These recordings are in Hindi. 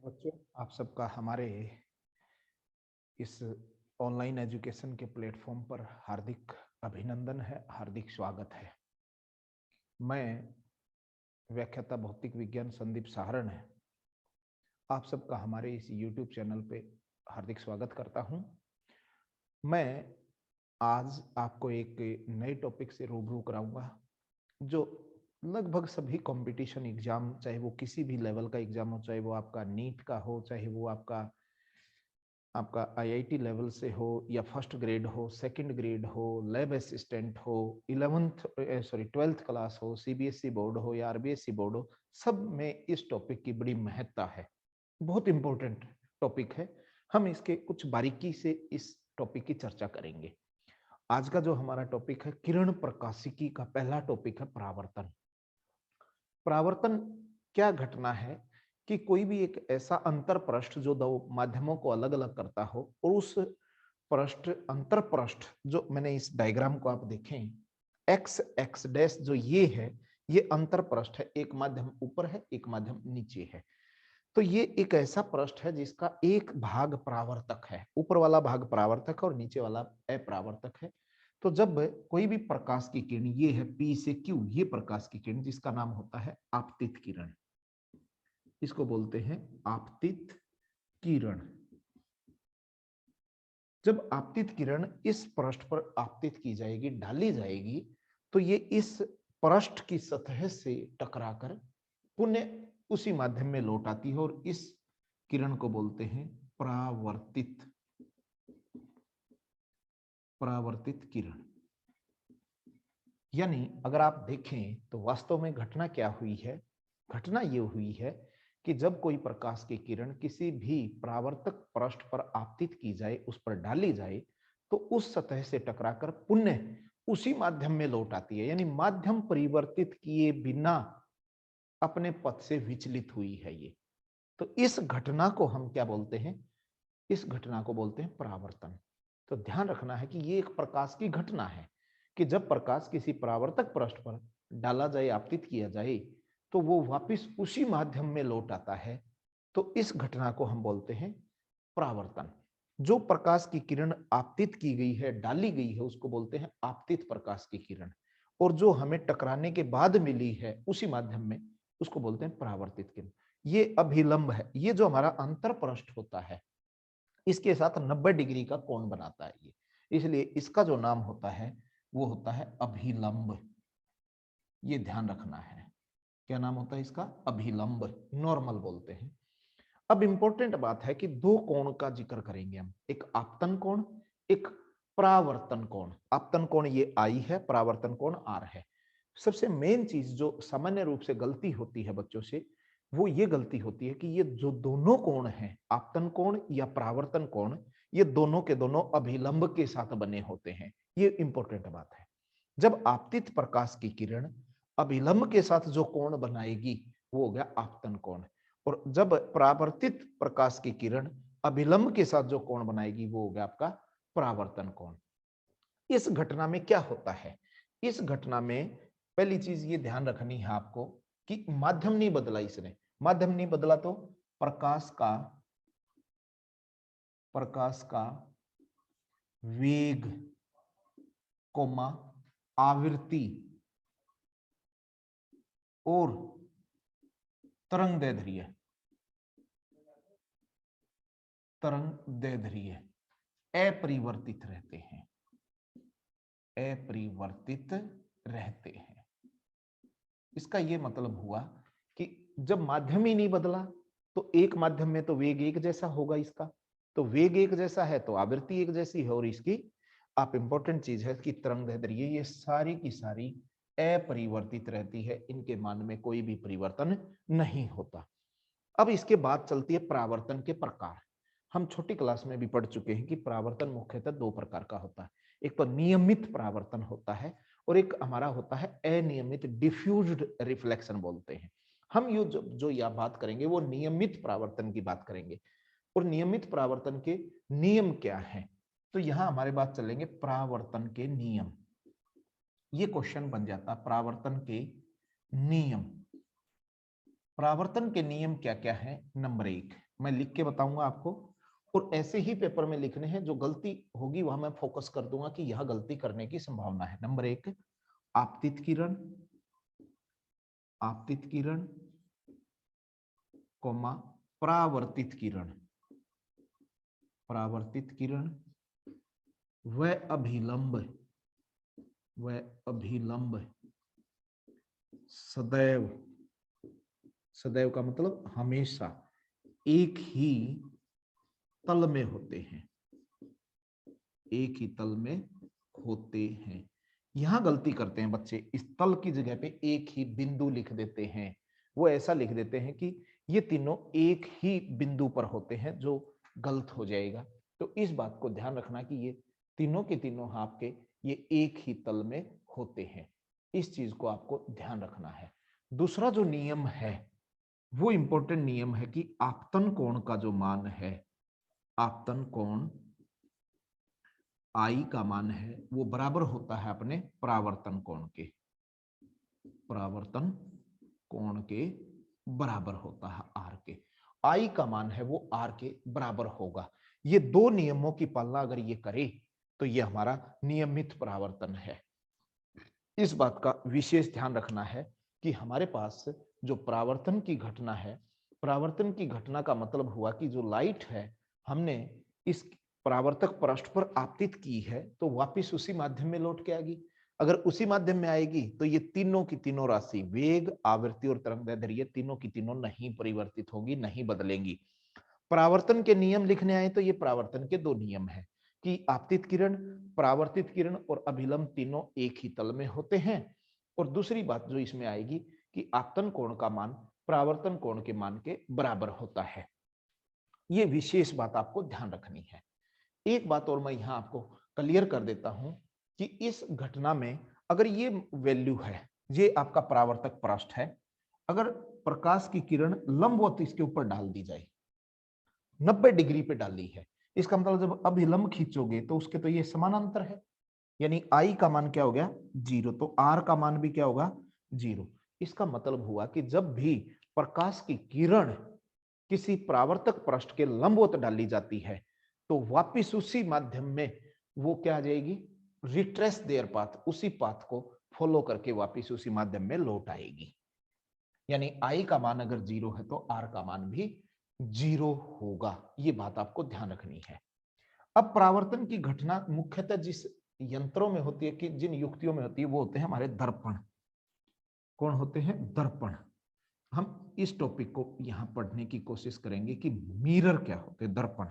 बच्चों, आप सबका हमारे इस ऑनलाइन एजुकेशन के प्लेटफॉर्म पर हार्दिक अभिनंदन है, हार्दिक स्वागत है। मैं व्याख्याता भौतिक विज्ञान संदीप सहारण है, आप सबका हमारे इस YouTube चैनल पे हार्दिक स्वागत करता हूं। मैं आज आपको एक नए टॉपिक से रूबरू कराऊंगा जो लगभग सभी कंपटीशन एग्जाम, चाहे वो किसी भी लेवल का एग्जाम हो, चाहे वो आपका नीट का हो, चाहे वो आपका आईआईटी लेवल से हो या फर्स्ट ग्रेड हो, सेकंड ग्रेड हो, लैब असिस्टेंट हो, 12th क्लास हो, सीबीएसई बोर्ड हो या आरबीएसई बोर्ड हो, सब में इस टॉपिक की बड़ी महत्ता है। बहुत इंपॉर्टेंट टॉपिक है। हम इसके कुछ बारीकी से इस टॉपिक की चर्चा करेंगे। आज का जो हमारा टॉपिक है किरण प्रकाशिकी का पहला टॉपिक है परावर्तन। परावर्तन क्या घटना है कि कोई भी एक ऐसा अंतर पृष्ठ जो दो माध्यमों को अलग अलग करता हो, और उस पृष्ठ अंतर पृष्ठ जो मैंने इस डायग्राम को आप देखें, एक्स एक्स डैश जो ये है, ये अंतर पृष्ठ है। एक माध्यम ऊपर है, एक माध्यम नीचे है। तो ये एक ऐसा पृष्ठ है जिसका एक भाग परावर्तक है, ऊपर वाला भाग परावर्तक है और नीचे वाला अपरावर्तक है। तो जब कोई भी प्रकाश की किरण, ये है P से Q, ये प्रकाश की किरण जिसका नाम होता है आपतित किरण, इसको बोलते हैं आपतित किरण। जब आपतित किरण इस पृष्ठ पर आपतित की जाएगी, डाली जाएगी, तो ये इस पृष्ठ की सतह से टकराकर पुनः उसी माध्यम में लौट आती है और इस किरण को बोलते हैं परावर्तित परावर्तित किरण। यानी अगर आप देखें तो वास्तव में घटना क्या हुई है? घटना ये हुई है कि जब कोई प्रकाश की किरण किसी भी परावर्तक पृष्ठ पर आपतित की जाए, उस पर डाली जाए, तो उस सतह से टकराकर पुनः उसी माध्यम में लौट आती है। यानी माध्यम परिवर्तित किए बिना अपने पथ से विचलित हुई है ये। तो इस घटना को हम क्या बोलते हैं? इस घटना को बोलते हैं परावर्तन। तो ध्यान रखना है कि ये एक प्रकाश की घटना है कि जब प्रकाश किसी परावर्तक पृष्ठ पर डाला जाए, आपतित किया जाए, तो वो वापस उसी माध्यम में लौट आता है। तो इस घटना को हम बोलते हैं परावर्तन। जो प्रकाश की किरण आपतित की गई है, डाली गई है, उसको बोलते हैं आपतित प्रकाश की किरण, और जो हमें टकराने के बाद मिली है उसी माध्यम में, उसको बोलते हैं परावर्तित किरण। ये अभिलंब है, ये जो हमारा अंतर पृष्ठ होता है इसके साथ 90 डिग्री का कोण बनाता है ये, इसलिए इसका जो नाम होता है वो होता है अभिलंब। ये ध्यान रखना है। क्या नाम होता है इसका? अभिलंब, नॉर्मल बोलते हैं। अब इंपॉर्टेंट बात है कि दो कोण का जिक्र करेंगे हम, एक आपतन कोण, एक परावर्तन कोण। आपतन कोण ये I है, परावर्तन कोण R है। सबसे मेन चीज जो सामान्य रूप से गलती होती है बच्चों से, वो ये गलती होती है कि ये जो दोनों कोण हैं, आपतन कोण या परावर्तन कोण, ये दोनों के दोनों अभिलंब के साथ बने होते हैं। ये इंपॉर्टेंट बात है। जब आपतित प्रकाश की किरण अभिलंब के साथ जो कोण बनाएगी वो हो गया आपतन कोण, और जब परावर्तित प्रकाश की किरण अभिलंब के साथ जो कोण बनाएगी वो हो गया आपका परावर्तन कोण। इस घटना में क्या होता है? इस घटना में पहली चीज ये ध्यान रखनी है आपको कि माध्यम नहीं बदला, इसने माध्यम नहीं बदला, तो प्रकाश का वेग कोमा आवृत्ति और तरंग दैर्ध्य अपरिवर्तित रहते हैं, अपरिवर्तित रहते हैं। इसका यह मतलब हुआ कि जब माध्यम ही नहीं बदला, तो एक माध्यम में तो वेग एक जैसा होगा इसका, तो वेग एक जैसा है तो आवृत्ति एक जैसी है, और इसकी आप इंपॉर्टेंट चीज है कि तरंग दैर्ध्य ये सारी की सारी अपरिवर्तित रहती है, इनके मान में कोई भी परिवर्तन नहीं होता। अब इसके बाद चलती है परावर्तन के प्रकार। हम छोटी क्लास में भी पढ़ चुके हैं कि परावर्तन मुख्यतः दो प्रकार का होता है। एक तो नियमित परावर्तन होता है और एक हमारा होता है अनियमित, डिफ्यूज्ड रिफ्लेक्शन बोलते हैं। हम ये जो यह बात करेंगे वो नियमित परावर्तन की बात करेंगे। और नियमित परावर्तन के नियम क्या हैं? तो यहां हमारे बात चलेंगे परावर्तन के नियम। ये क्वेश्चन बन जाता है परावर्तन के नियम। परावर्तन के नियम क्या क्या है? नंबर 1, मैं लिख के बताऊंगा आपको, और ऐसे ही पेपर में लिखने हैं। जो गलती होगी वहां मैं फोकस कर दूंगा कि यह गलती करने की संभावना है। नंबर 1, आपतित किरण, आपतित किरण, कोमा परावर्तित किरण, परावर्तित किरण व अभिलंब, व अभिलंब सदैव, सदैव का मतलब हमेशा एक ही तल में होते हैं, एक ही तल में होते हैं। यहां गलती करते हैं बच्चे, इस तल की जगह पे एक ही बिंदु लिख देते हैं। वो ऐसा लिख देते हैं कि ये तीनों एक ही बिंदु पर होते हैं, जो गलत हो जाएगा। तो इस बात को ध्यान रखना कि ये तीनों के तीनों आपके ये एक ही तल में होते हैं। इस चीज को आपको ध्यान रखना है। दूसरा जो नियम है वो इंपॉर्टेंट नियम है कि आपतन कोण का जो मान है, आपतन कोण आई का मान है, वो बराबर होता है अपने परावर्तन कोण के, परावर्तन कोण के बराबर होता है आर के। आई का मान है वो आर के बराबर होगा। ये दो नियमों की पालना अगर ये करे तो ये हमारा नियमित परावर्तन है। इस बात का विशेष ध्यान रखना है कि हमारे पास जो परावर्तन की घटना है, परावर्तन की घटना का मतलब हुआ कि जो लाइट है हमने इस परावर्तक पृष्ठ पर आपतित की है तो वापस उसी माध्यम में लौट के आएगी। अगर उसी माध्यम में आएगी तो ये तीनों की तीनों राशि वेग, आवृत्ति और तरंगदैर्ध्य तीनों की तीनों नहीं परिवर्तित होंगी, नहीं बदलेंगी। परावर्तन के नियम लिखने आए तो ये परावर्तन के दो नियम है कि आपतित किरण, परावर्तित किरण और अभिलंब तीनों एक ही तल में होते हैं। और दूसरी बात जो इसमें आएगी कि आपतन कोण का मान परावर्तन कोण के मान के बराबर होता है। ये विशेष बात आपको ध्यान रखनी है। एक बात और मैं यहां आपको क्लियर कर देता हूं कि इस घटना में अगर ये वैल्यू है, ये आपका परावर्तक पृष्ठ है, अगर प्रकाश की किरण लंबवत इसके ऊपर डाल दी जाए, 90 डिग्री पे डाली है, इसका मतलब जब अभिलंब खींचोगे तो उसके तो ये समानांतर है, यानी आई का मान क्या हो गया 0, तो आर का मान भी क्या होगा 0। इसका मतलब हुआ कि जब भी प्रकाश की किरण किसी परावर्तक पृष्ठ के लंबवत डाली जाती है तो वापिस उसी माध्यम में वो क्या आ जाएगी, रिट्रेस देयर पाथ, उसी पाथ को फॉलो करके वापिस उसी माध्यम में लौट आएगी। यानी आई का मान अगर 0 है तो आर का मान भी 0 होगा। ये बात आपको ध्यान रखनी है। अब परावर्तन की घटना मुख्यतः जिस यंत्रों में होती है, कि जिन युक्तियों में होती है, वो होते हैं हमारे दर्पण। कौन होते हैं? दर्पण। हम इस टॉपिक को यहां पढ़ने की कोशिश करेंगे कि मिरर क्या होते हैं, दर्पण।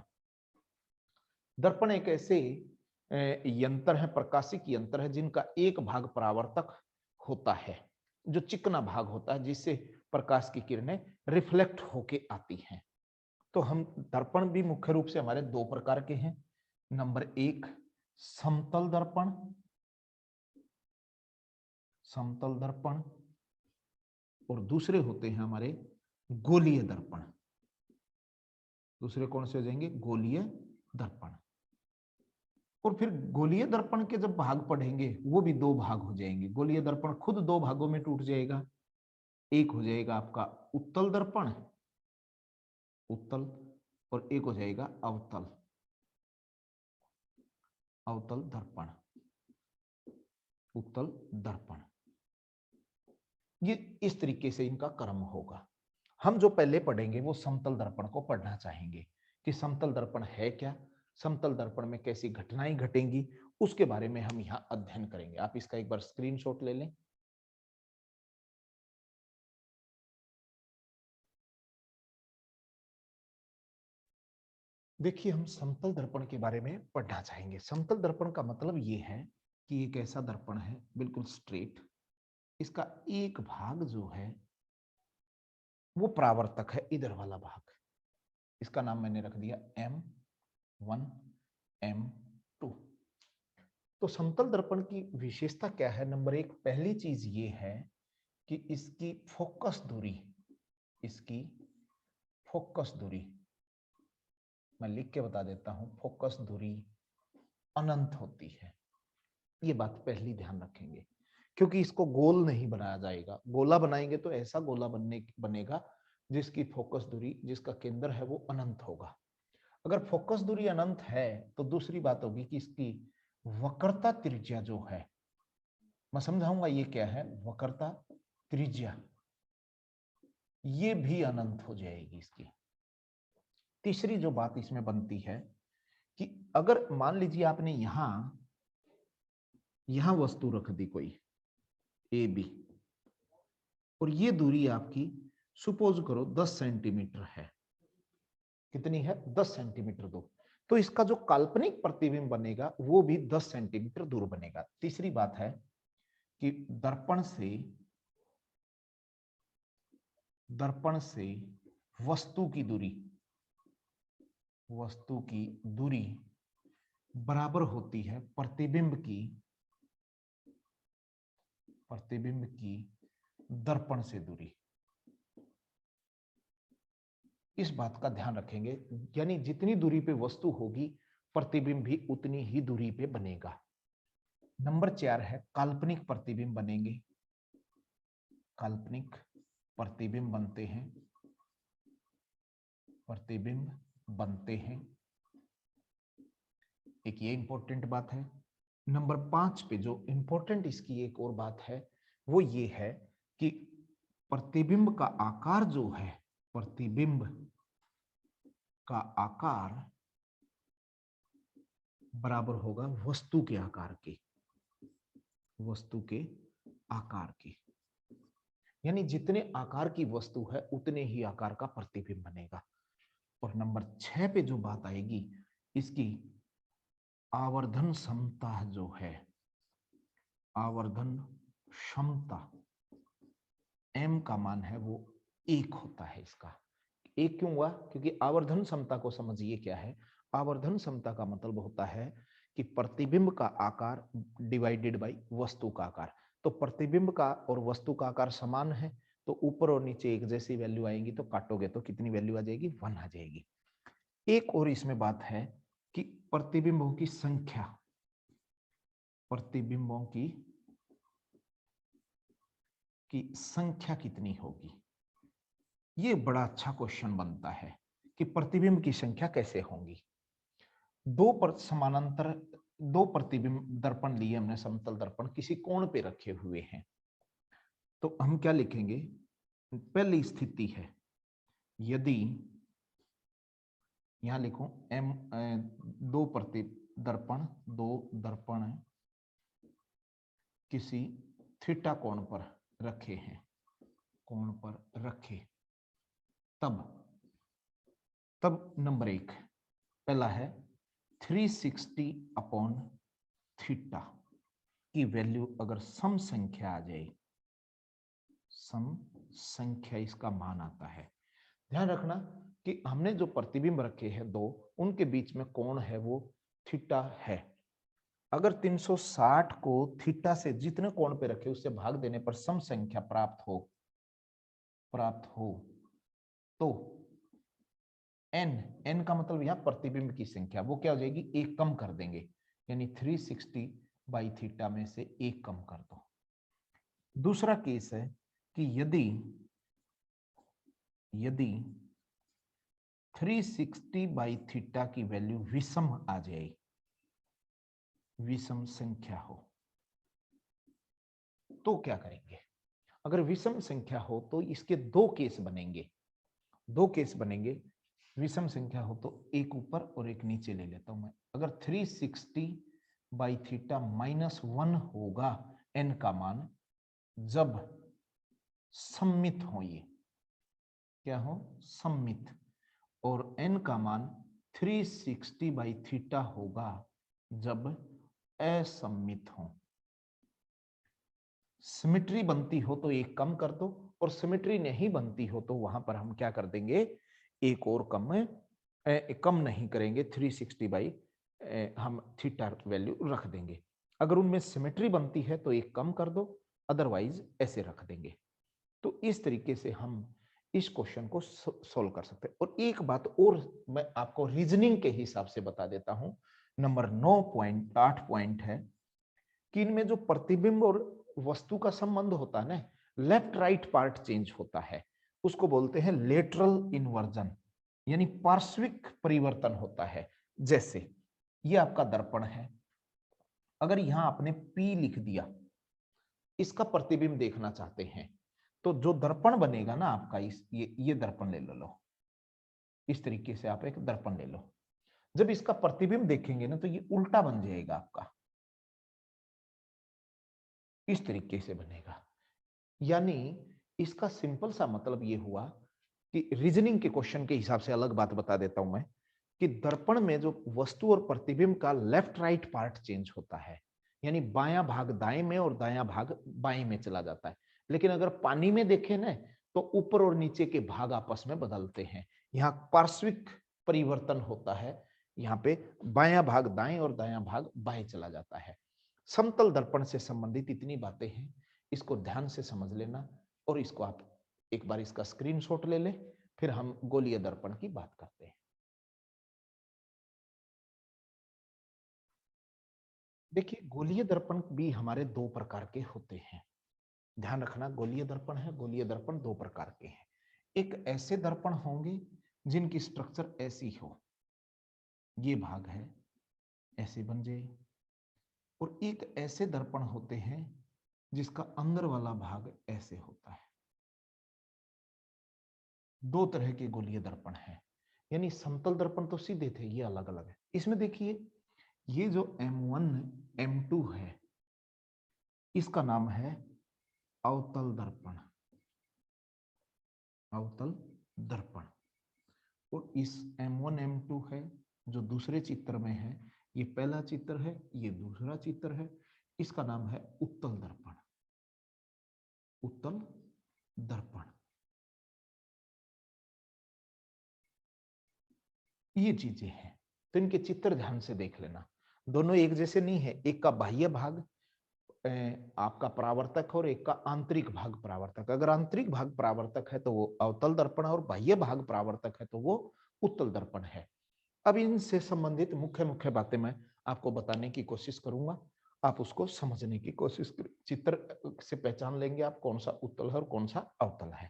दर्पण एक ऐसे यंत्र है, प्रकाशिक यंत्र है, जिनका एक भाग परावर्तक होता है, जो चिकना भाग होता है, जिससे प्रकाश की किरणें रिफ्लेक्ट होके आती हैं। तो हम दर्पण भी मुख्य रूप से हमारे दो प्रकार के हैं। नंबर 1 समतल दर्पण, समतल दर्पण, और दूसरे होते हैं हमारे गोलीय दर्पण। दूसरे कौन से हो जाएंगे? गोलीय दर्पण। और फिर गोलीय दर्पण के जब भाग पढ़ेंगे वो भी दो भाग हो जाएंगे। गोलीय दर्पण खुद दो भागों में टूट जाएगा। एक हो जाएगा आपका उत्तल दर्पण, उत्तल, और एक हो जाएगा अवतल, अवतल दर्पण, उत्तल दर्पण। ये इस तरीके से इनका क्रम होगा। हम जो पहले पढ़ेंगे वो समतल दर्पण को पढ़ना चाहेंगे कि समतल दर्पण है क्या, समतल दर्पण में कैसी घटनाएं घटेंगी, उसके बारे में हम यहाँ अध्ययन करेंगे। आप इसका एक बार स्क्रीनशॉट ले लें। देखिए, हम समतल दर्पण के बारे में पढ़ना चाहेंगे। समतल दर्पण का मतलब ये है कि एक ऐसा दर्पण है बिल्कुल स्ट्रेट, इसका एक भाग जो है वो परावर्तक है, इधर वाला भाग, इसका नाम मैंने रख दिया M1 M2। तो समतल दर्पण की विशेषता क्या है? नंबर 1 पहली चीज ये है कि इसकी फोकस दूरी, इसकी फोकस दूरी मैं लिख के बता देता हूं, फोकस दूरी अनंत होती है। ये बात पहली ध्यान रखेंगे, क्योंकि इसको गोल नहीं बनाया जाएगा। गोला बनाएंगे तो ऐसा गोला बनेगा जिसकी फोकस दूरी, जिसका केंद्र है वो अनंत होगा। अगर फोकस दूरी अनंत है तो दूसरी बात होगी कि इसकी वक्रता त्रिज्या जो है, मैं समझाऊंगा ये क्या है। वक्रता त्रिज्या ये भी अनंत हो जाएगी इसकी। तीसरी जो बात इसमें बनती है कि अगर मान लीजिए आपने यहां वस्तु रख दी कोई ए बी, और ये दूरी आपकी सुपोज करो 10 सेंटीमीटर है। कितनी है? 10 सेंटीमीटर दूर। तो इसका जो काल्पनिक प्रतिबिंब बनेगा वो भी 10 सेंटीमीटर दूर बनेगा। तीसरी बात है कि दर्पण से वस्तु की दूरी बराबर होती है प्रतिबिंब की दर्पण से दूरी। इस बात का ध्यान रखेंगे, यानी जितनी दूरी पे वस्तु होगी प्रतिबिंब भी उतनी ही दूरी पे बनेगा। नंबर 4 है काल्पनिक प्रतिबिंब बनेंगे। काल्पनिक प्रतिबिंब बनते हैं। एक ये इंपॉर्टेंट बात है। नंबर 5 पे जो इंपॉर्टेंट इसकी एक और बात है वो ये है कि प्रतिबिंब का आकार जो है, प्रतिबिंब का आकार बराबर होगा वस्तु के आकार के। यानी जितने आकार की वस्तु है उतने ही आकार का प्रतिबिंब बनेगा। और नंबर 6 पे जो बात आएगी, इसकी आवर्धन क्षमता जो है, आवर्धन क्षमता m का मान है वो 1 होता है। इसका 1 क्यों हुआ? क्योंकि आवर्धन क्षमता को समझिए क्या है। आवर्धन क्षमता का मतलब होता है कि प्रतिबिंब का आकार डिवाइडेड बाय वस्तु का आकार। तो प्रतिबिंब का और वस्तु का आकार समान है, तो ऊपर और नीचे एक जैसी वैल्यू आएंगी, तो काटोगे तो कितनी वैल्यू आ जाएगी? 1 आ जाएगी। एक और इसमें बात है कि प्रतिबिंबों की संख्या कितनी होगी। ये बड़ा अच्छा क्वेश्चन बनता है कि प्रतिबिंब की संख्या कैसे होंगी। दो प्रतिबिंब दर्पण लिए हमने, समतल दर्पण किसी कोण पे रखे हुए हैं। तो हम क्या लिखेंगे? पहली स्थिति है यदि, यहां लिखूं दो दर्पण किसी थीटा कोण पर रखे हैं, तब नंबर 1 पहला है 360 अपॉन थीटा की वैल्यू अगर सम संख्या आ जाए, सम संख्या इसका मान आता है। ध्यान रखना कि हमने जो प्रतिबिंब रखे हैं दो, उनके बीच में कोण है वो थीटा है। अगर 360 को थीटा से जितने कोण पे रखे उससे भाग देने पर सम संख्या प्राप्त हो तो n का मतलब यहां प्रतिबिंब की संख्या, वो क्या हो जाएगी? 1 कम कर देंगे, यानी 360 बाई थीटा में से 1 कम कर दो। दूसरा केस है कि यदि 360 बाई थीटा की वैल्यू विषम आ जाए, विषम संख्या हो, तो क्या करेंगे? अगर विषम संख्या हो तो इसके दो केस बनेंगे। विषम संख्या हो तो एक ऊपर और एक नीचे ले लेता हूं मैं। अगर 360 बाई थीटा -1 होगा n का मान, जब सममित हो, ये क्या हो? सममित। और n का मान 360 बाई थीटा होगा जब असममित हो। सिमेट्री बनती हो तो एक कम कर दो, और सिमेट्री नहीं बनती हो तो वहां पर हम क्या कर देंगे? एक और कम नहीं करेंगे, 360 बाई हम थीटा वैल्यू रख देंगे। अगर उनमें सिमेट्री बनती है तो एक कम कर दो, अदरवाइज ऐसे रख देंगे। तो इस तरीके से हम इस क्वेश्चन को सोल्व कर सकते हैं। और एक बात और मैं आपको रीजनिंग के हिसाब से बता देता हूं। नंबर 9.8 पॉइंट है कि इनमें जो प्रतिबिंब और वस्तु का संबंध होता है ना, लेफ्ट राइट पार्ट चेंज होता है। उसको बोलते हैं लेटरल इन्वर्जन, यानी पार्श्विक परिवर्तन होता है। जैसे ये आपका दर्पण है, अगर यहां आपने P लिख दिया, इसका प्रतिबिंब देखना चाहते हैं, तो जो दर्पण बनेगा ना आपका, ये दर्पण ले लो, इस तरीके से आप एक दर्पण ले लो। जब इसका प्रतिबिंब देखेंगे ना तो ये उल्टा बन जाएगा आपका, इस तरीके से बनेगा। यानी इसका सिंपल सा मतलब ये हुआ कि रीजनिंग के क्वेश्चन के हिसाब से अलग बात बता देता हूं मैं, कि दर्पण में जो वस्तु और प्रतिबिंब का लेफ्ट राइट पार्ट चेंज होता है, यानी बायां भाग दाएं में और दायां भाग बाएं में चला जाता है। लेकिन अगर पानी में देखें ना तो ऊपर और नीचे के भाग आपस में बदलते हैं, यहाँ पार्श्विक परिवर्तन होता है, यहाँ पे बायां भाग दाएं और दायां भाग बाएं चला जाता है। समतल दर्पण से संबंधित इतनी बातें हैं, इसको ध्यान से समझ लेना, और इसको आप एक बार इसका स्क्रीनशॉट ले लें, फिर हम गोलीय दर्पण की बात करते हैं। देखिए, गोलीय दर्पण भी हमारे दो प्रकार के होते हैं, ध्यान रखना। गोलीय दर्पण है, गोलीय दर्पण दो प्रकार के हैं। एक ऐसे दर्पण होंगे जिनकी स्ट्रक्चर ऐसी हो, ये भाग है ऐसे बन जाए, और एक ऐसे दर्पण होते हैं जिसका अंदर वाला भाग ऐसे होता है। दो तरह के गोलीय दर्पण हैं, यानी समतल दर्पण तो सीधे थे, ये अलग अलग है। इसमें देखिए, ये जो M1 M2 है, इसका नाम है अवतल दर्पण, अवतल दर्पण। और इस M1 M2 है जो दूसरे चित्र में है, ये पहला चित्र है, ये दूसरा चित्र है, इसका नाम है उत्तल दर्पण, उत्तल दर्पण। ये चीजें हैं, तो इनके चित्र ध्यान से देख लेना। दोनों एक जैसे नहीं है, एक का बाह्य भाग आपका परावर्तक और एक का आंतरिक भाग परावर्तक। अगर आंतरिक भाग परावर्तक है तो वो अवतल दर्पण है, और बाह्य भाग परावर्तक है तो वो उत्तल दर्पण है। अब इनसे संबंधित मुख्य मुख्य बातें मैं आपको बताने की कोशिश करूंगा, आप उसको समझने की कोशिश करें। चित्र से पहचान लेंगे आप कौन सा उत्तल है और कौन सा अवतल है।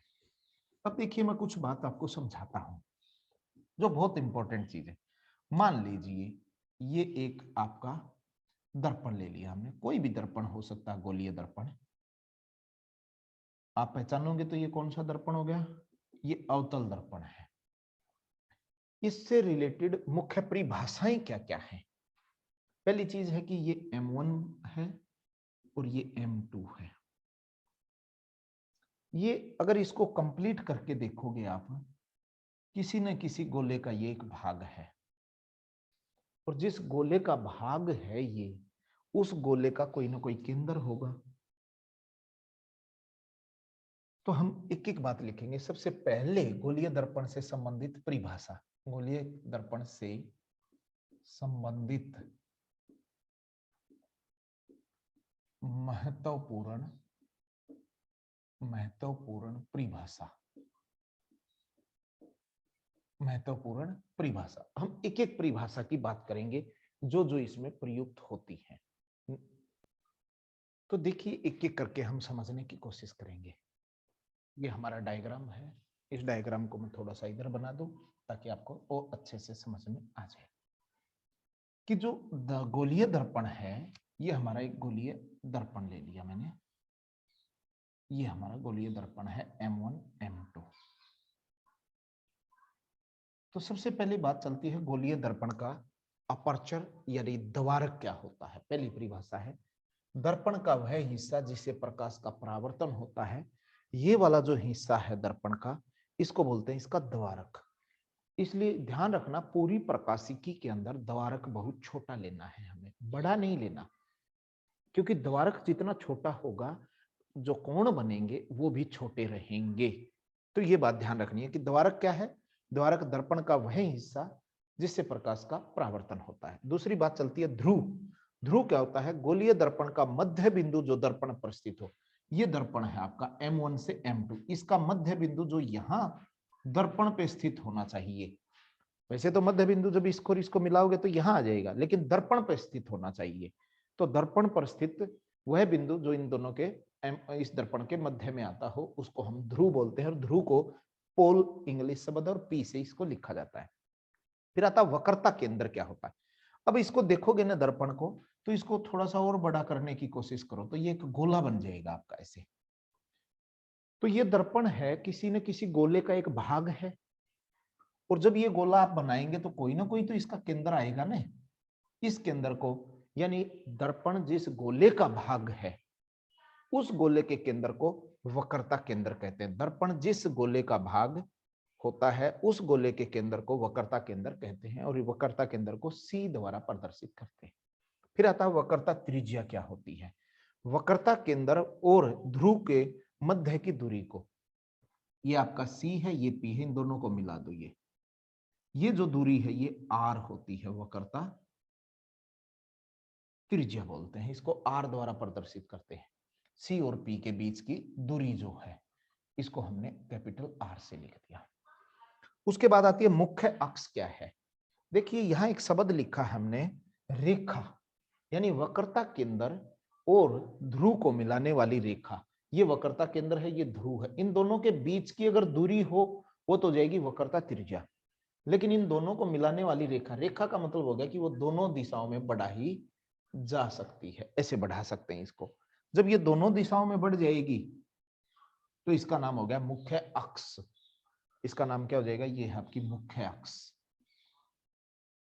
अब देखिए, मैं कुछ बात आपको समझाता हूं जो बहुत इंपॉर्टेंट चीज है। मान लीजिए ये एक आपका दर्पण ले लिया हमने, कोई भी दर्पण हो सकता है, गोलीय दर्पण। आप पहचानोगे तो ये कौन सा दर्पण हो गया, ये अवतल दर्पण है। इससे रिलेटेड मुख्य परिभाषाएं क्या क्या हैं? पहली चीज है कि ये M1 है और ये M2 है। ये अगर इसको कंप्लीट करके देखोगे आप, किसी न किसी गोले का ये एक भाग है, और जिस गोले का भाग है ये, उस गोले का कोई ना कोई केंद्र होगा। तो हम एक एक बात लिखेंगे। सबसे पहले गोलीय दर्पण से संबंधित परिभाषा, गोलीय दर्पण से संबंधित महत्वपूर्ण महत्वपूर्ण परिभाषा, महत्वपूर्ण परिभाषा। हम एक एक परिभाषा की बात करेंगे जो जो इसमें प्रयुक्त होती है। तो देखिए, एक एक करके हम समझने की कोशिश करेंगे। ये हमारा डायग्राम है, इस डायग्राम को मैं थोड़ा सा इधर बना दूं ताकि आपको और अच्छे से समझ में आ जाए कि जो गोलीय दर्पण है, ये हमारा एक गोलीय दर्पण ले लिया मैंने, ये हमारा गोलीय दर्पण है M1 M2। तो सबसे पहली बात चलती है गोलीय दर्पण का अपर्चर यानी द्वारक क्या होता है। पहली परिभाषा है, दर्पण का वह हिस्सा जिससे प्रकाश का परावर्तन होता है, ये वाला जो हिस्सा है दर्पण का, इसको बोलते हैं इसका द्वारक। इसलिए ध्यान रखना, पूरी प्रकाशिकी के अंदर द्वारक बहुत छोटा लेना है, हमें बड़ा नहीं लेना, क्योंकि द्वारक जितना छोटा होगा जो कोण बनेंगे वो भी छोटे रहेंगे। तो ये बात ध्यान रखनी है कि द्वारक क्या है, द्वारक दर्पण का वह हिस्सा जिससे प्रकाश का परावर्तन होता है। दूसरी बात चलती है ध्रुव। ध्रुव क्या होता है, गोलीय दर्पण का मध्य बिंदु जो दर्पण पर स्थित हो। ये दर्पण है आपका M1 से M2, इसका मध्य बिंदु जो यहाँ दर्पण पे स्थित होना चाहिए। वैसे तो मध्य बिंदु जब इसको और इसको मिलाओगे तो यहाँ आ जाएगा, लेकिन दर्पण पर स्थित होना चाहिए। तो दर्पण पर स्थित वह बिंदु जो इन दोनों के इस दर्पण के मध्य में आता हो उसको हम ध्रुव बोलते हैं, और ध्रुव को पोल इंग्लिश शब्द और पी से इसको लिखा जाता है। फिर आता वक्रता केंद्र क्या होता है। अब इसको देखोगे ना दर्पण को, तो इसको थोड़ा सा और बड़ा करने की कोशिश करो तो ये एक गोला बन जाएगा आपका ऐसे। तो ये दर्पण है, किसी न किसी गोले का एक भाग है, और जब ये गोला आप बनाएंगे तो कोई ना कोई तो इसका केंद्र आएगा ना। इस केंद्र को, यानी दर्पण जिस गोले का भाग है उस गोले के केंद्र को वक्रता केंद्र कहते हैं। दर्पण जिस गोले का भाग होता है उस गोले के केंद्र को वक्रता केंद्र कहते हैं, और वक्रता केंद्र को सी द्वारा प्रदर्शित करते हैं। फिर आता है वक्रता त्रिज्या क्या होती है। वक्रता केंद्र और ध्रुव के मध्य की दूरी को, ये आपका सी है, ये पी है, इन दोनों को मिला दो, ये जो दूरी है ये आर होती है, वक्रता त्रिज्या बोलते हैं इसको, आर द्वारा प्रदर्शित करते हैं। सी और पी के बीच की दूरी जो है इसको हमने कैपिटल आर से लिख दिया। उसके बाद आती है मुख्य अक्ष क्या है। देखिए यहां एक शब्द लिखा हमने, रेखा, यानी वक्रता केंद्र और ध्रुव को मिलाने वाली रेखा। ये वक्रता केंद्र है, ये ध्रुव है, इन दोनों के बीच की अगर दूरी हो वो तो जाएगी वक्रता त्रिज्या। लेकिन इन दोनों को मिलाने वाली रेखा, रेखा का मतलब हो गया कि वो दोनों दिशाओं में बढ़ा ही जा सकती है, ऐसे बढ़ा सकते हैं इसको। जब ये दोनों दिशाओं में बढ़ जाएगी तो इसका नाम हो गया मुख्य अक्ष। इसका नाम क्या हो जाएगा, ये है आपकी मुख्य अक्ष।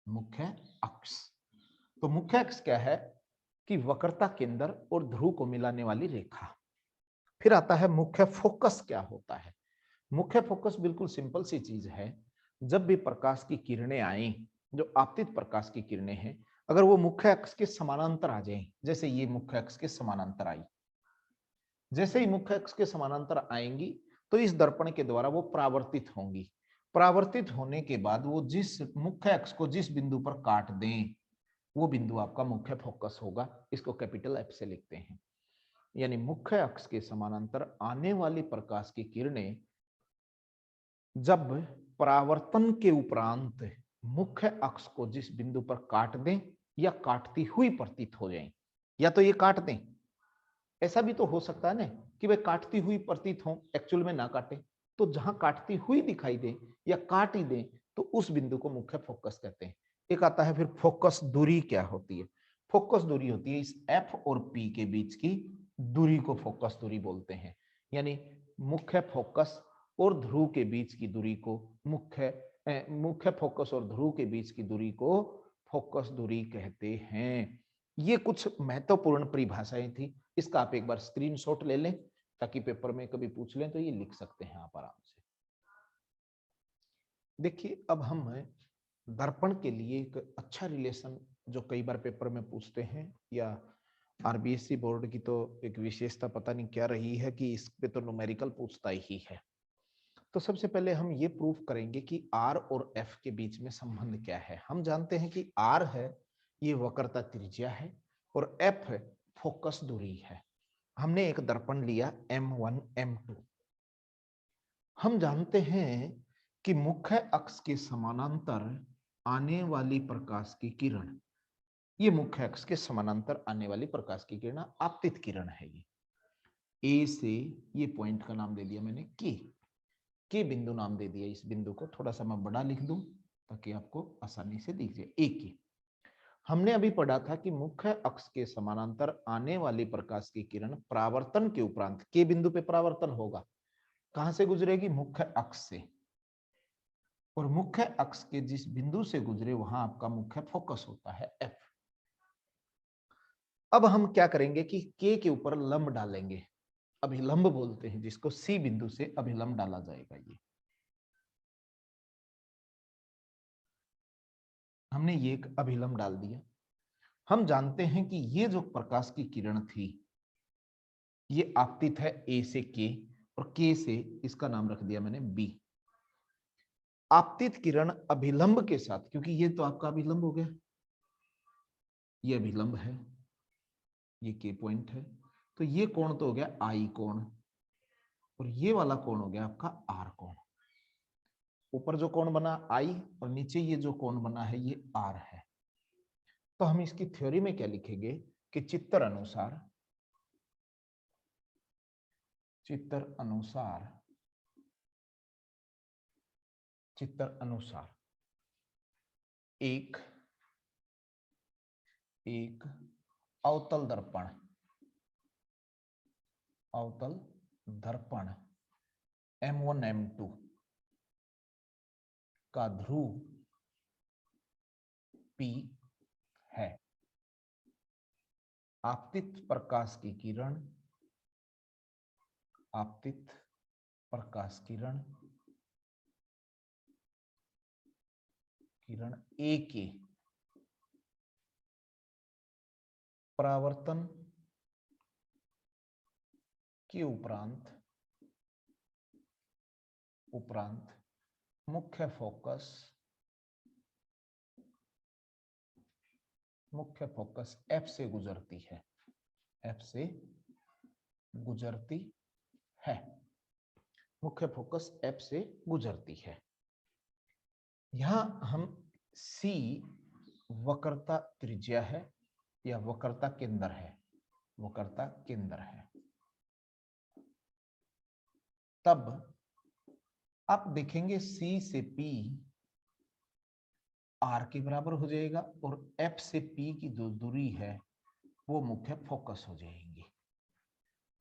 मुख्य अक्ष, तो मुख्य अक्ष क्या है कि वक्रता केंद्र और ध्रुव को मिलाने वाली रेखा। फिर आता है मुख्य फोकस क्या होता है। मुख्य फोकस बिल्कुल सिंपल सी चीज है, जब भी प्रकाश की किरणें आए, जो आपतित प्रकाश की किरणें हैं, अगर वो मुख्य अक्ष के समानांतर आ जाएं, जैसे ये मुख्य अक्ष के समानांतर आई, जैसे ही मुख्य अक्ष के समानांतर आएंगी तो इस दर्पण के द्वारा वो परावर्तित होंगी। परावर्तित होने के बाद वो जिस मुख्य अक्ष को जिस बिंदु पर काट दें वो बिंदु आपका मुख्य फोकस होगा। इसको कैपिटल एफ से लिखते हैं। यानी मुख्य अक्ष के समानांतर आने वाली प्रकाश की किरणें जब परावर्तन के उपरांत मुख्य अक्ष को जिस बिंदु पर काट दें या काटती हुई प्रतीत हो जाएं, या तो ये काट दें, ऐसा भी तो हो सकता है ना कि वे काटती हुई प्रतीत हो, एक्चुअल में ना काटे, तो जहां काटती हुई दिखाई दे या काट ही दे तो उस बिंदु को मुख्य फोकस कहते हैं। एक आता है फिर फोकस दूरी क्या होती है। फोकस दूरी होती है इस एफ और पी के बीच की दूरी को फोकस दूरी बोलते हैं। यानी मुख्य फोकस और ध्रुव के बीच की दूरी को मुख्य फोकस और ध्रुव के बीच की दूरी को फोकस दूरी कहते हैं। ये कुछ महत्वपूर्ण परिभाषाएं थी, इसका आप एक बार स्क्रीनशॉट ले लें ताकि पेपर में कभी पूछ लें तो ये लिख सकते हैं आप आराम से। देखिए अब हम दर्पण के लिए एक अच्छा रिलेशन जो कई बार पेपर में पूछते हैं, या आरबीएससी बोर्ड की तो एक विशेषता पता नहीं क्या रही है कि इस पे तो न्यूमेरिकल पूछता ही है। तो सबसे पहले हम ये प्रूफ करेंगे कि आर और एफ के बीच में संबंध क्या है। हम जानते हैं कि आर है ये वक्रता त्रिज्या है और एफ है फोकस दूरी है। हमने एक दर्पण लिया M1 M2। हम जानते हैं कि मुख्य अक्ष के समानांतर आने वाली प्रकाश की किरण, ये मुख्य अक्ष के समानांतर आने वाली प्रकाश की किरण आपतित किरण है। ये ए से, ये पॉइंट का नाम दे दिया मैंने के बिंदु नाम दे दिया इस बिंदु को, थोड़ा सा मैं बड़ा लिख दूं ताकि आपको आसानी से दिख जाए। ए के हमने अभी पढ़ा था कि मुख्य अक्ष के समानांतर आने वाली प्रकाश की किरण परावर्तन के उपरांत के बिंदु पे परावर्तन होगा। कहां से गुजरेगी, मुख्य अक्ष से, और मुख्य अक्ष के जिस बिंदु से गुजरे वहां आपका मुख्य फोकस होता है एफ। अब हम क्या करेंगे कि के ऊपर लंब डालेंगे, अभिलंब बोलते हैं जिसको, सी बिंदु से अभिलंब डाला जाएगा। ये हमने ये एक अभिलंब डाल दिया। हम जानते हैं कि ये जो प्रकाश की किरण थी ये आपतित है ए से के, और के से इसका नाम रख दिया मैंने बी। आपतित किरण अभिलंब के साथ, क्योंकि ये तो आपका अभिलंब हो गया, ये अभिलंब है, ये के पॉइंट है, तो ये कोण तो हो गया आई कोण, और ये वाला कोण हो गया आपका आर कोण। ऊपर जो कोण बना आई और नीचे ये जो कोण बना है ये आर है। तो हम इसकी थ्योरी में क्या लिखेंगे कि चित्र अनुसार चित्र अनुसार एक अवतल दर्पण M1 M2 का ध्रुव P है। आपतित प्रकाश की किरण A के परावर्तन के उपरांत मुख्य फोकस F से गुजरती है। मुख्य फोकस F से गुजरती है। यहां हम C वक्रता त्रिज्या है या वक्रता केंद्र है। तब आप देखेंगे C से P R के बराबर हो जाएगा और F से P की जो दूरी है वो मुख्य फोकस हो जाएंगी।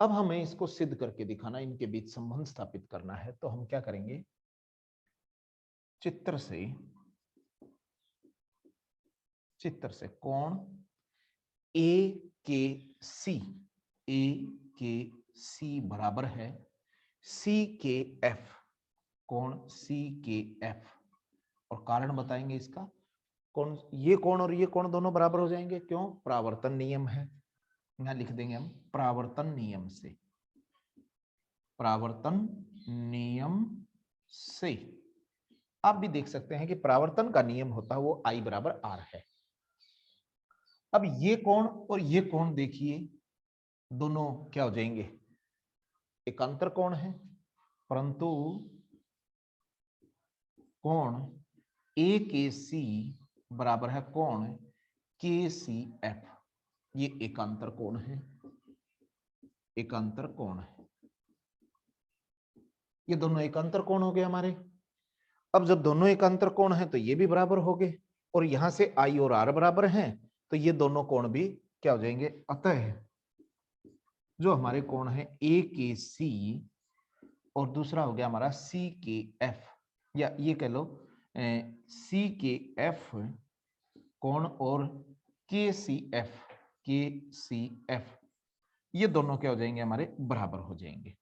अब हमें इसको सिद्ध करके दिखाना, इनके बीच संबंध स्थापित करना है। तो हम क्या करेंगे, चित्र से कोण AKC बराबर है CKF, कोण CKF। और कारण बताएंगे इसका। ये कोण और ये कोण दोनों बराबर हो जाएंगे। क्यों? परावर्तन नियम है। यहां लिख देंगे हम परावर्तन नियम से। आप भी देख सकते हैं कि परावर्तन का नियम होता है वो I बराबर R है। अब ये कोण और ये कोण देखिए, दोनों क्या हो जाएंगे, एकांतर कोण है। परंतु कोण AKC बराबर है कोण KCF। ये एकांतर कोण है। ये दोनों एकांतर कोण हो गए हमारे। अब जब दोनों एकांतर कोण हैं तो ये भी बराबर हो गए, और यहां से I और R बराबर हैं तो ये दोनों कोण भी क्या हो जाएंगे। अतः जो हमारे कोण है AKC और दूसरा हो गया हमारा CKF, या ये कह लो CKF कोण और KCF, ये दोनों क्या हो जाएंगे, हमारे बराबर हो जाएंगे।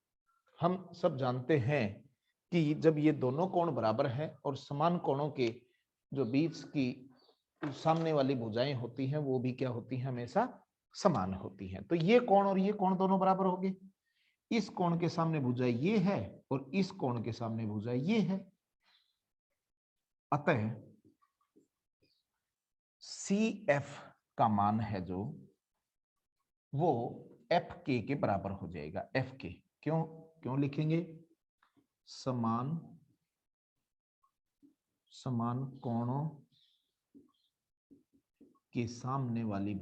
हम सब जानते हैं कि जब ये दोनों कोण बराबर हैं और समान कोणों के जो बीच की सामने वाली भुजाएं होती हैं वो भी क्या होती हैं, हमेशा समान होती हैं। तो ये कोण और ये कोण दोनों बराबर हो गए। इस कोण के सामने भुजा ये है और इस कोण के सामने भुजा ये है। अतः CF का मान है जो वो FK के बराबर हो जाएगा। FK क्यों लिखेंगे, समान कोणों के सामने वाली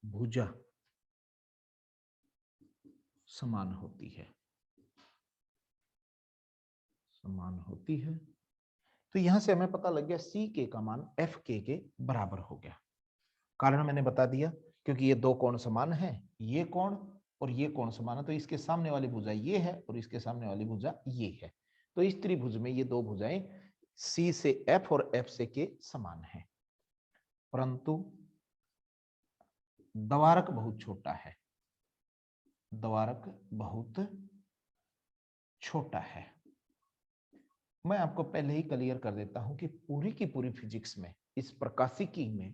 भुजा समान होती है। तो यहां से हमें पता लग गया CK का मान FK के बराबर हो गया। कारण मैंने बता दिया, क्योंकि ये दो कोण समान हैं, ये कोण और ये कोण समान है, तो इसके सामने वाली भुजा ये है और इसके सामने वाली भुजा ये है। तो इस त्रिभुज में ये दो भुजाएं C से F और F से K समान है। परंतु द्वारक बहुत छोटा है। मैं आपको पहले ही क्लियर कर देता हूं कि पूरी की पूरी फिजिक्स में, इस प्रकाशिकी में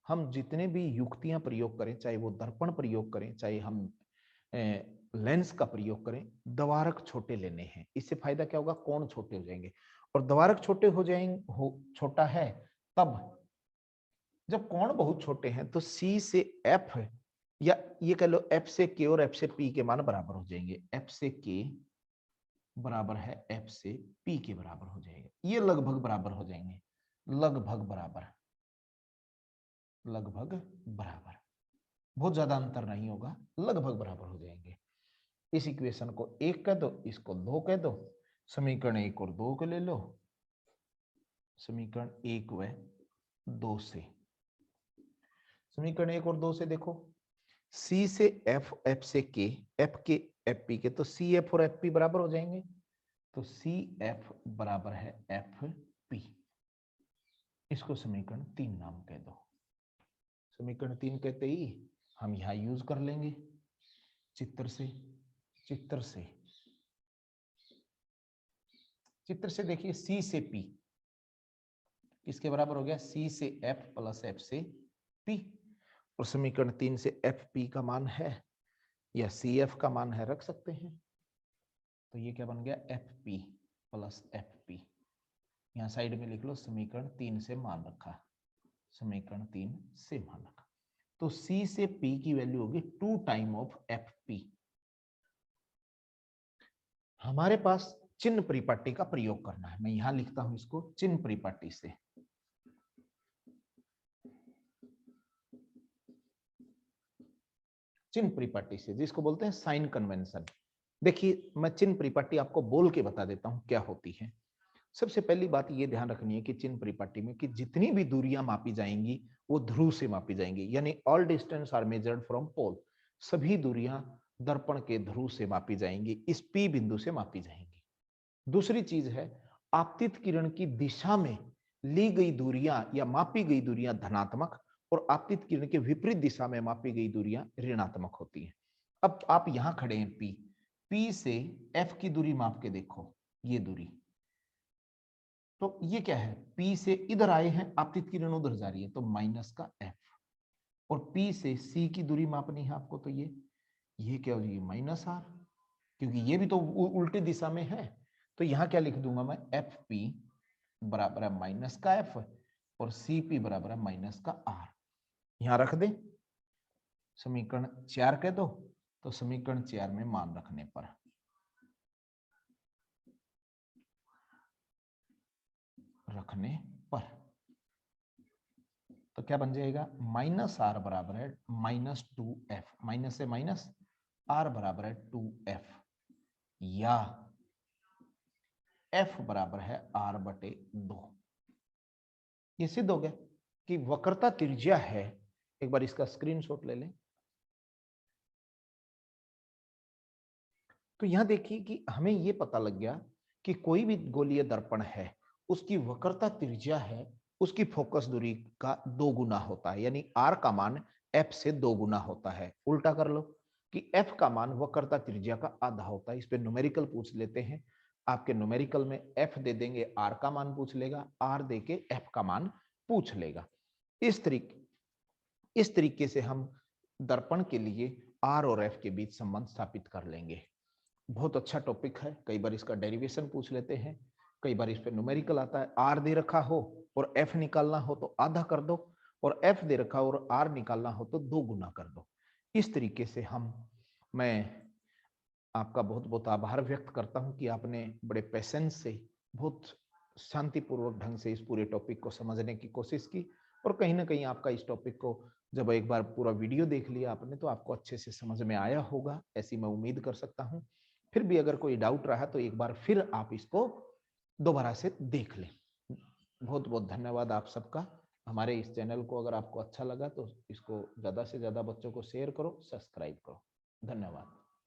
हम जितने भी युक्तियां प्रयोग करें, चाहे वो दर्पण प्रयोग करें, चाहे हम लेंस का प्रयोग करें, द्वारक छोटे लेने हैं। इससे फायदा क्या होगा, कोण छोटे हो जाएंगे। और द्वारक छोटा है तब जब कोण बहुत छोटे हैं तो C से F, या ये कह लो F से K और F से P के मान बराबर हो जाएंगे। F से K बराबर है F से P के बराबर हो जाएगा। ये लगभग बराबर हो जाएंगे, लगभग बराबर। बहुत ज्यादा अंतर नहीं होगा, लगभग बराबर हो जाएंगे। इस इक्वेशन को 1 कह दो, इसको 2 कह दो, समीकरण 1 और 2 को ले लो, समीकरण 1 व 2 से, समीकरण 1 और 2 से देखो, C से F, F से K, F के एफ पी के, तो सी एफ और एफ पी बराबर हो जाएंगे, तो सी एफ बराबर है एफ पी। इसको समीकरण 3 नाम कह दो। समीकरण 3 कहते ही हम यहां यूज कर लेंगे चित्र से, चित्र से, चित्र से देखिए, सी से पी किसके बराबर हो गया, सी से एफ प्लस एफ से पी, और समीकरण 3 से एफ पी का मान है या सी एफ का मान है, रख सकते हैं। तो ये क्या बन गया, F P plus F P. यहाँ साइड में लिख लो समीकरण 3 से मान रखा, समीकरण 3 से मान रखा। तो C से P की वैल्यू होगी 2 टाइम ऑफ FP। हमारे पास चिन्ह परिपाटी का प्रयोग करना है, मैं यहां लिखता हूं इसको चिन्ह परिपाटी से। चिन्ह परिपाटी से, जिसको बोलते हैं साइन कन्वेंशन। देखिए मैं चिन्ह परिपाटी आपको बोल के बता देता हूं क्या होती है। सबसे पहली बात ये ध्यान रखनी है कि चिन्ह परिपाटी में कि जितनी भी दूरियां मापी जाएंगी वो ध्रुव से मापी जाएंगी, यानी all distance are measured from pole. सभी दूरियां दर्पण के ध्रुव से मापी जाएंगी, इस पी बिंदु से मापी जाएंगी। दूसरी चीज है, आपतित किरण की दिशा में ली गई दूरियां या मापी गई दूरियां धनात्मक और आपतित किरण के विपरीत दिशा में मापी गई दूरियां ऋणात्मक होती हैं। अब आप यहां खड़े हैं, पी से एफ की दूरी माप के देखो, ये दूरी, तो ये क्या है, P से इधर आए हैं, आपतित किरण उधर जा रही है, तो माइनस का F, और P से C की दूरी मापनी है आपको, तो ये क्या हो जाएगी, माइनस R, क्योंकि ये भी तो उल्टी दिशा में है। तो यहां क्या लिख दूंगा मैं, FP बराबर है माइनस का F और CP बराबर है माइनस का R। यहां रख दे, समीकरण 4 कह दो, तो समीकरण 4 में मान रखने पर तो क्या बन जाएगा, माइनस आर बराबर है माइनस 2F, माइनस से माइनस, आर बराबर है 2F, या F बराबर है R बटे 2। ये सिद्ध हो गया कि वक्रता त्रिज्या है। एक बार इसका स्क्रीनशॉट ले लें। तो यहां देखिए कि हमें यह पता लग गया कि कोई भी गोलीय दर्पण है, उसकी वक्रता त्रिज्या है, उसकी फोकस दूरी का 2 गुना होता है, यानी R का मान F से 2 गुना होता है। उल्टा कर लो कि F का मान वक्रता त्रिज्या का आधा होता है। इस पे न्यूमेरिकल पूछ लेते हैं, आपके न्यूमेरिकल में F दे देंगे, R का मान पूछ लेगा, R दे के F का मान पूछ लेगा। इस तरीके से हम दर्पण के लिए R और F के बीच संबंध स्थापित कर लेंगे। बहुत अच्छा टॉपिक है, कई बार इसका डेरिवेशन पूछ लेते हैं, कई बार इस पे न्यूमेरिकल आता है। R दे रखा हो और F निकालना हो तो आधा कर दो, और F दे रखा हो और R निकालना हो तो 2 गुना कर दो। इस तरीके से मैं आपका बहुत बहुत आभार व्यक्त करता हूं कि आपने बड़े पेशेंस से, बहुत शांतिपूर्वक ढंग से इस पूरे टॉपिक को समझने की कोशिश की, और कहीं ना कहीं आपका इस टॉपिक को जब एक बार पूरा वीडियो देख लिया आपने तो आपको अच्छे से समझ में आया होगा, ऐसी मैं उम्मीद कर सकता हूं। फिर भी अगर कोई डाउट रहा तो एक बार फिर आप इसको दोबारा से देख लें। बहुत बहुत धन्यवाद आप सबका। हमारे इस चैनल को अगर आपको अच्छा लगा तो इसको ज्यादा से ज्यादा बच्चों को शेयर करो, सब्सक्राइब करो। धन्यवाद।